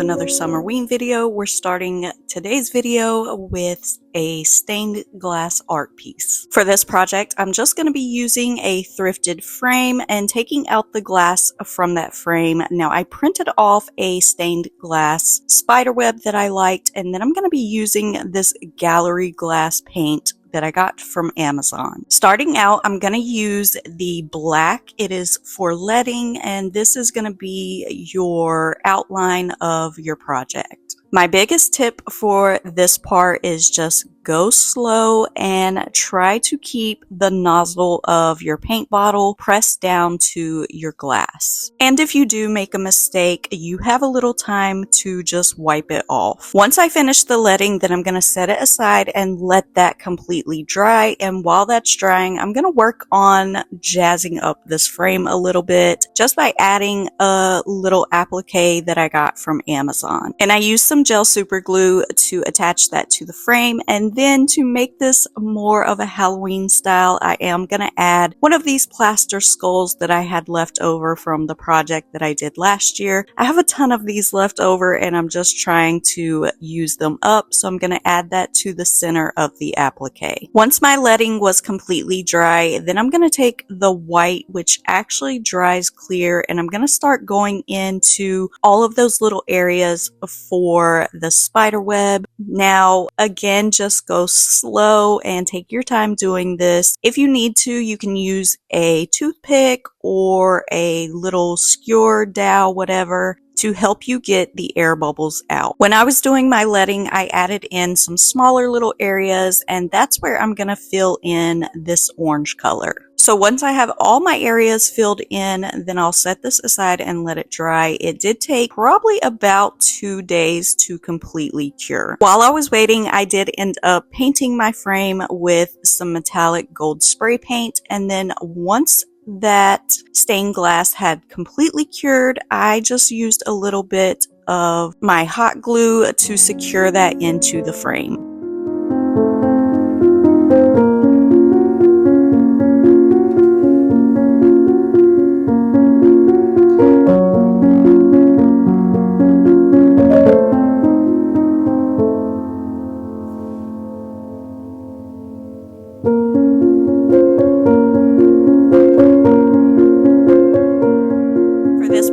another SUMMERWEEN video. We're starting today's video with a stained glass art piece. For this project, I'm just going to be using a thrifted frame and taking out the glass from that frame. Now, I printed off a stained glass spiderweb that I liked, and then I'm going to be using this gallery glass paint that I got from Amazon. Starting out, I'm going to use the black. It is for leading, and this is going to be your outline of your project. My biggest tip for this part is just go slow and try to keep the nozzle of your paint bottle pressed down to your glass. And if you do make a mistake, you have a little time to just wipe it off. Once I finish the leading, then I'm going to set it aside and let that completely dry. And while that's drying, I'm going to work on jazzing up this frame a little bit just by adding a little applique that I got from Amazon. And I used some gel super glue to attach that to the frame. And then to make this more of a Halloween style, I am going to add one of these plaster skulls that I had left over from the project that I did last year. I have a ton of these left over and I'm just trying to use them up. So I'm going to add that to the center of the applique. Once my leading was completely dry, then I'm going to take the white, which actually dries clear, and I'm going to start going into all of those little areas for the spider web. Now, again, just go slow and take your time doing this. If you need to, you can use a toothpick or a little skewer dowel, whatever, to help you get the air bubbles out. When I was doing my leading, I added in some smaller little areas, and that's where I'm going to fill in this orange color. So once I have all my areas filled in, then I'll set this aside and let it dry. It did take probably about 2 days to completely cure. While I was waiting, I did end up painting my frame with some metallic gold spray paint, and then once that stained glass had completely cured, I just used a little bit of my hot glue to secure that into the frame.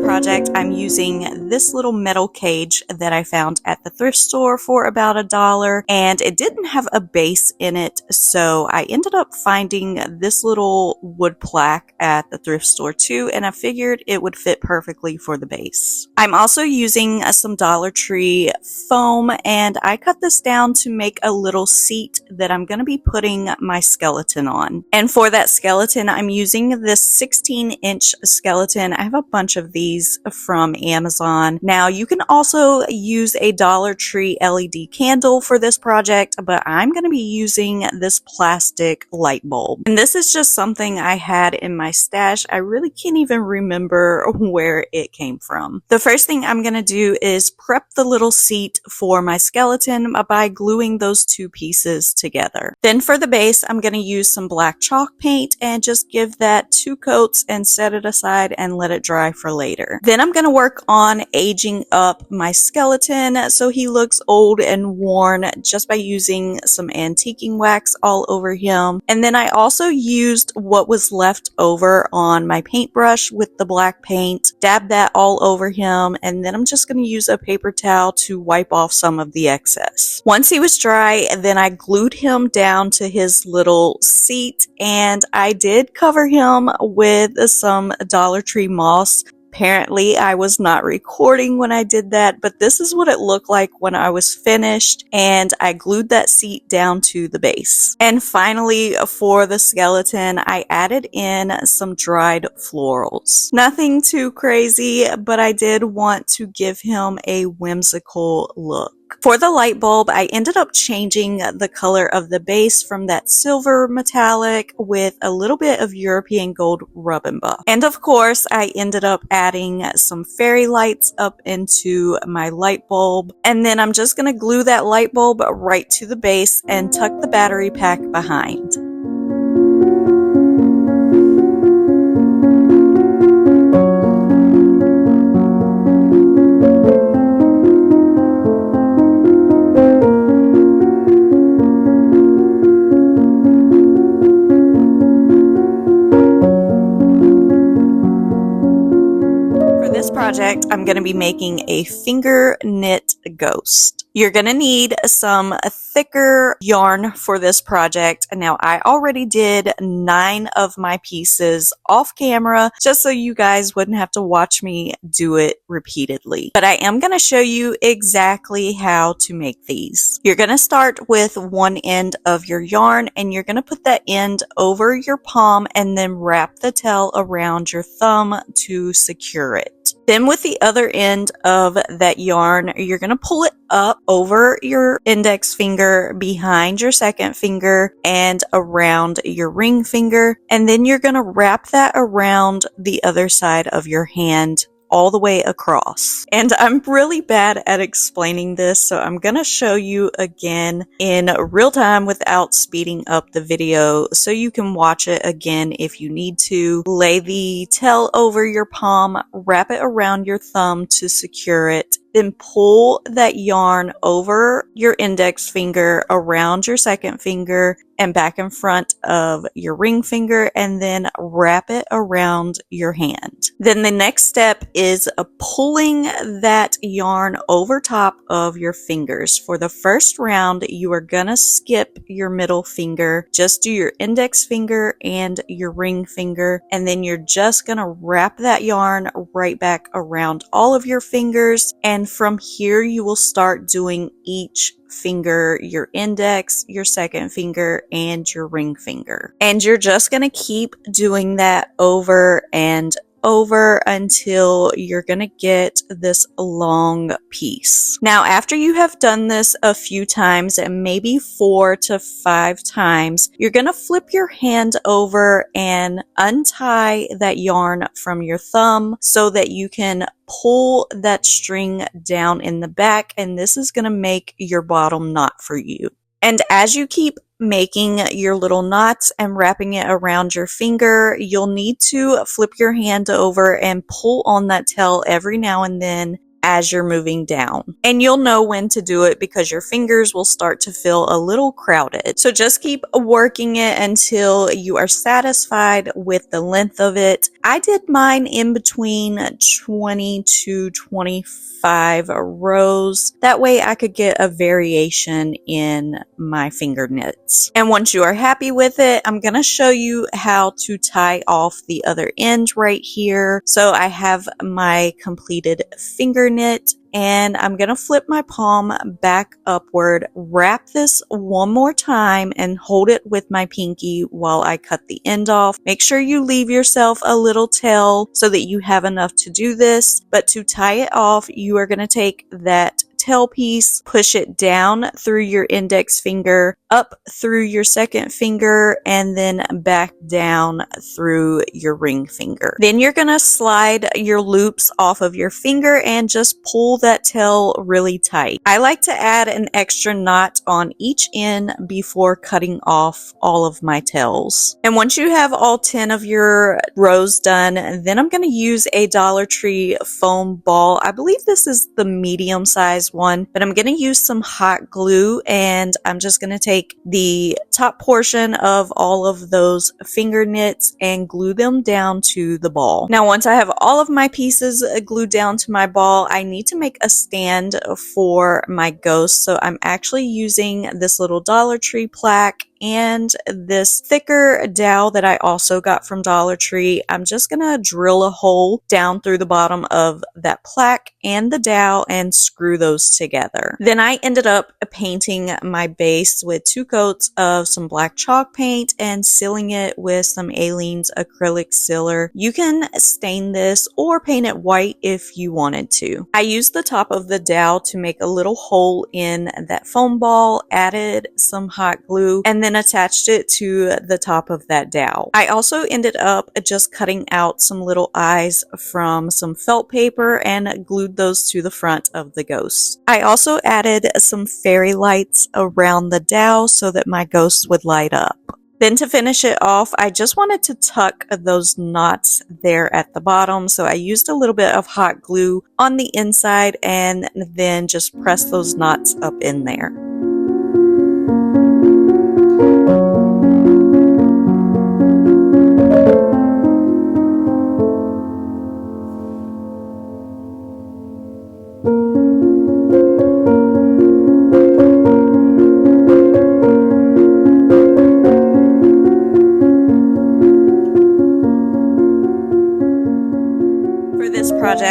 Project, I'm using this little metal cage that I found at the thrift store for about $1, and it didn't have a base in it, so I ended up finding this little wood plaque at the thrift store too, and I figured it would fit perfectly for the base. I'm also using some Dollar Tree foam, and I cut this down to make a little seat that I'm going to be putting my skeleton on. And for that skeleton, I'm using this 16-inch skeleton. I have a bunch of these from Amazon. Now, you can also use a Dollar Tree LED candle for this project, but I'm going to be using this plastic light bulb. And this is just something I had in my stash. I really can't even remember where it came from. The first thing I'm going to do is prep the little seat for my skeleton by gluing those two pieces together. Then for the base, I'm going to use some black chalk paint and just give that 2 coats and set it aside and let it dry for later. Then I'm going to work on aging up my skeleton so he looks old and worn just by using some antiquing wax all over him. And then I also used what was left over on my paintbrush with the black paint, dab that all over him, and then I'm just going to use a paper towel to wipe off some of the excess. Once he was dry, then I glued him down to his little seat, and I did cover him with some Dollar Tree moss. Apparently, I was not recording when I did that, but this is what it looked like when I was finished, and I glued that seat down to the base. And finally, for the skeleton, I added in some dried florals. Nothing too crazy, but I did want to give him a whimsical look. For the light bulb, I ended up changing the color of the base from that silver metallic with a little bit of European gold rub and buff. And of course, I ended up adding some fairy lights up into my light bulb. And then I'm just going to glue that light bulb right to the base and tuck the battery pack behind. project, I'm going to be making a finger knit ghost. You're going to need some thicker yarn for this project. Now, I already did 9 of my pieces off camera just so you guys wouldn't have to watch me do it repeatedly. But I am going to show you exactly how to make these. You're going to start with one end of your yarn and you're going to put that end over your palm and then wrap the tail around your thumb to secure it. Then with the other end of that yarn, you're going to pull it up over your index finger, behind your second finger, and around your ring finger. And then you're going to wrap that around the other side of your hand all the way across. And I'm really bad at explaining this, so I'm going to show you again in real time without speeding up the video so you can watch it again if you need to. Lay the tail over your palm, wrap it around your thumb to secure it. Then pull that yarn over your index finger, around your second finger, and back in front of your ring finger, and then wrap it around your hand. Then the next step is pulling that yarn over top of your fingers. For the first round, you are gonna skip your middle finger. Just do your index finger and your ring finger, and then you're just gonna wrap that yarn right back around all of your fingers. And from here, you will start doing each finger, your index, your second finger, and your ring finger. And you're just going to keep doing that over and over until you're going to get this long piece. Now, after you have done this a few times, and maybe 4 to 5 times, you're going to flip your hand over and untie that yarn from your thumb so that you can pull that string down in the back, and this is going to make your bottom knot for you. And as you keep making your little knots and wrapping it around your finger, you'll need to flip your hand over and pull on that tail every now and then as you're moving down. And you'll know when to do it because your fingers will start to feel a little crowded. So just keep working it until you are satisfied with the length of it. I did mine in between 20 to 25 rows. That way I could get a variation in my finger knits. And once you are happy with it, I'm going to show you how to tie off the other end right here. So I have my completed finger knit, and I'm going to flip my palm back upward, wrap this one more time, and hold it with my pinky while I cut the end off. Make sure you leave yourself a little tail so that you have enough to do this, but to tie it off, you are going to take that tail piece, push it down through your index finger, up through your second finger, and then back down through your ring finger. Then you're going to slide your loops off of your finger and just pull that tail really tight. I like to add an extra knot on each end before cutting off all of my tails. And once you have all 10 of your rows done, then I'm going to use a Dollar Tree foam ball. I believe this is the medium size one, but I'm going to use some hot glue, and I'm just going to take the top portion of all of those finger knits and glue them down to the ball. Now, once I have all of my pieces glued down to my ball, I need to make a stand for my ghost. So I'm actually using this little Dollar Tree plaque and this thicker dowel that I also got from Dollar Tree. I'm just gonna drill a hole down through the bottom of that plaque and the dowel and screw those together. Then I ended up painting my base with 2 coats of some black chalk paint and sealing it with some Aleene's acrylic sealer. You can stain this or paint it white if you wanted to. I used the top of the dowel to make a little hole in that foam ball, added some hot glue, and then attached it to the top of that dowel. I also ended up just cutting out some little eyes from some felt paper and glued those to the front of the ghost. I also added some fairy lights around the dowel so that my ghost would light up. Then to finish it off, I just wanted to tuck those knots there at the bottom. So I used a little bit of hot glue on the inside and then just press those knots up in there.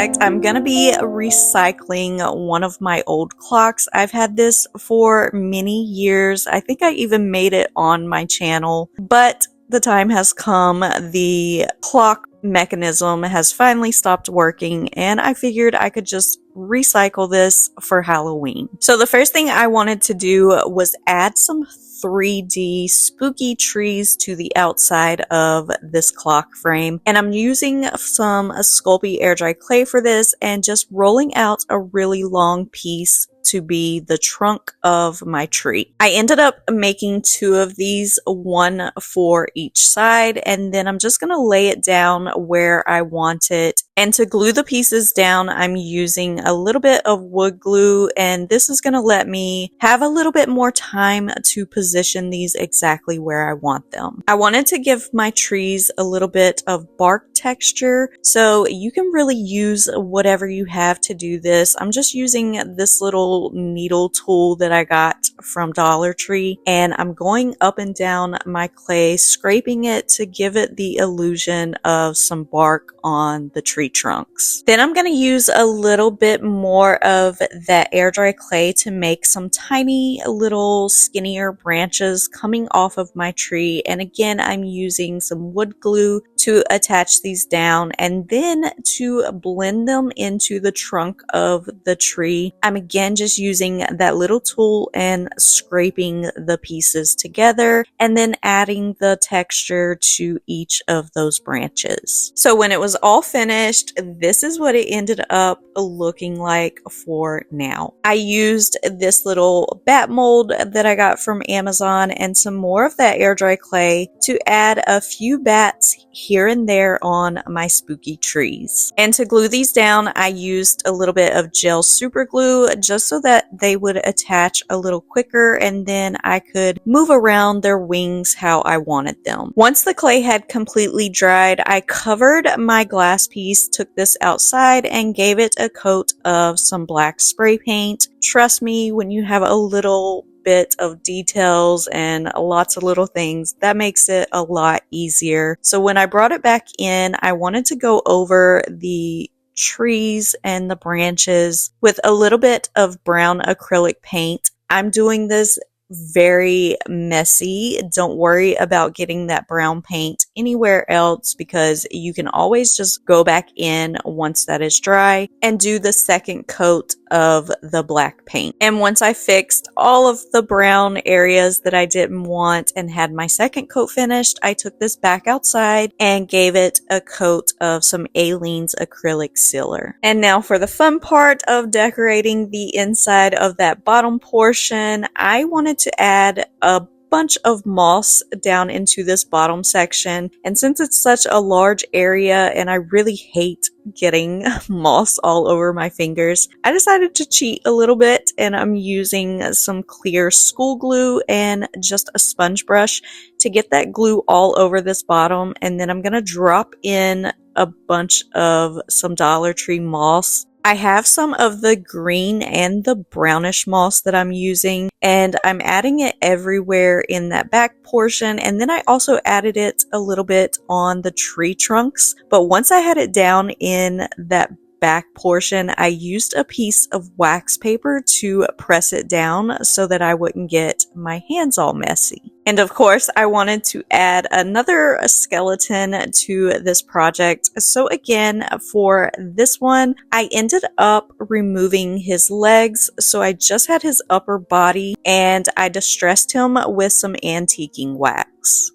project, I'm going to be recycling one of my old clocks. I've had this for many years. I think I even made it on my channel, but the time has come. The clock mechanism has finally stopped working, and I figured I could just recycle this for Halloween. So the first thing I wanted to do was add some 3D spooky trees to the outside of this clock frame, and I'm using some Sculpey air dry clay for this and just rolling out a really long piece to be the trunk of my tree. I ended up making 2 of these, one for each side, and then I'm just going to lay it down where I want it. And to glue the pieces down, I'm using a little bit of wood glue, and this is going to let me have a little bit more time to position these exactly where I want them. I wanted to give my trees a little bit of bark texture, so you can really use whatever you have to do this. I'm just using this little needle tool that I got from Dollar Tree, and I'm going up and down my clay, scraping it to give it the illusion of some bark on the tree trunks. Then I'm going to use a little bit more of that air dry clay to make some tiny little skinnier branches coming off of my tree, and again I'm using some wood glue to attach these down and then to blend them into the trunk of the tree. I'm again just using that little tool and scraping the pieces together and then adding the texture to each of those branches. So when it was all finished, this is what it ended up looking like for now. I used this little bat mold that I got from Amazon and some more of that air dry clay to add a few bats here and there on my spooky trees. And to glue these down, I used a little bit of gel super glue just so that they would attach a little quicker, and then I could move around their wings how I wanted them. Once the clay had completely dried, I covered my glass piece, took this outside, and gave it a coat of some black spray paint. Trust me, when you have a little bit of details and lots of little things, that makes it a lot easier. So when I brought it back in, I wanted to go over the trees and the branches with a little bit of brown acrylic paint. I'm doing this very messy. Don't worry about getting that brown paint anywhere else, because you can always just go back in once that is dry and do the second coat of the black paint. And once I fixed all of the brown areas that I didn't want and had my second coat finished, I took this back outside and gave it a coat of some Aleene's acrylic sealer. And now for the fun part of decorating the inside of that bottom portion, I wanted to add a bunch of moss down into this bottom section, and since it's such a large area and I really hate getting moss all over my fingers, I decided to cheat a little bit, and I'm using some clear school glue and just a sponge brush to get that glue all over this bottom, and then I'm gonna drop in a bunch of some Dollar Tree moss. I have some of the green and the brownish moss that I'm using, and I'm adding it everywhere in that back portion, and then I also added it a little bit on the tree trunks. But once I had it down in that back portion, I used a piece of wax paper to press it down so that I wouldn't get my hands all messy. And of course, I wanted to add another skeleton to this project. So again, for this one, I ended up removing his legs. So I just had his upper body, and I distressed him with some antiquing wax.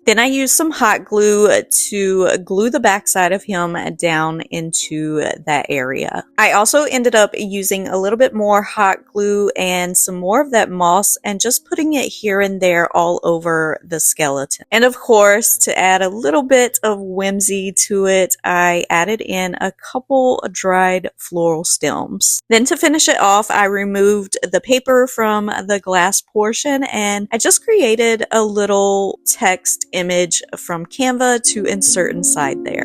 Then I used some hot glue to glue the backside of him down into that area. I also ended up using a little bit more hot glue and some more of that moss and just putting it here and there all over the skeleton. And of course, to add a little bit of whimsy to it, I added in a couple dried floral stems. Then to finish it off, I removed the paper from the glass portion, and I just created a little text image from Canva to insert inside there.